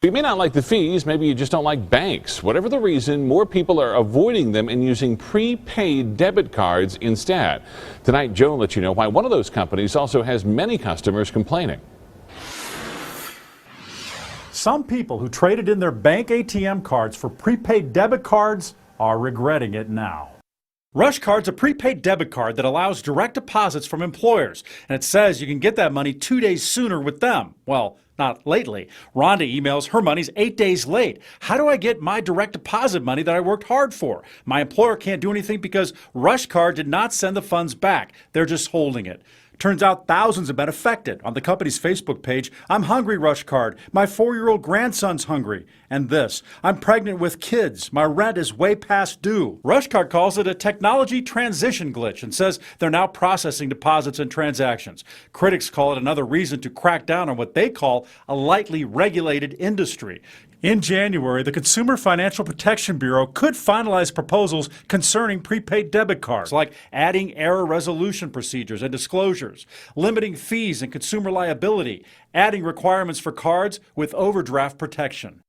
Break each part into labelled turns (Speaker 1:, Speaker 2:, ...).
Speaker 1: You may not like the fees, maybe you just don't like banks. Whatever the reason, more people are avoiding them and using prepaid debit cards instead. Tonight, Joe will let you know why one of those companies also has many customers complaining.
Speaker 2: Some people who traded in their bank ATM cards for prepaid debit cards are regretting it now. Rushcard's a prepaid debit card that allows direct deposits from employers, and it says you can get that money 2 days sooner with them. Well, not lately. Rhonda emails her money's 8 days late. How do I get my direct deposit money that I worked hard for? My employer can't do anything because Rushcard did not send the funds back. They're just holding it. Turns out thousands have been affected. On the company's Facebook page, "I'm hungry, Rushcard. My 4-year-old grandson's hungry." And this, "I'm pregnant with kids. My rent is way past due." Rushcard calls it a technology transition glitch and says they're now processing deposits and transactions. Critics call it another reason to crack down on what they call a lightly regulated industry. In January, the Consumer Financial Protection Bureau could finalize proposals concerning prepaid debit cards, like adding error resolution procedures and disclosures, limiting fees and consumer liability, adding requirements for cards with overdraft protection.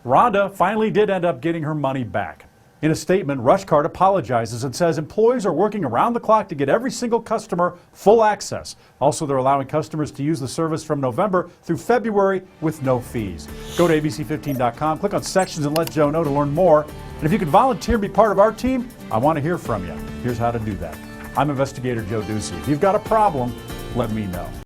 Speaker 2: Rhonda finally did end up getting her money back. In a statement, Rushcard apologizes and says employees are working around the clock to get every single customer full access. Also, they're allowing customers to use the service from November through February with no fees. Go to abc15.com, click on sections, and let Joe know to learn more. And if you can volunteer and be part of our team, I want to hear from you. Here's how to do that. I'm investigator Joe Ducey. If you've got a problem, let me know.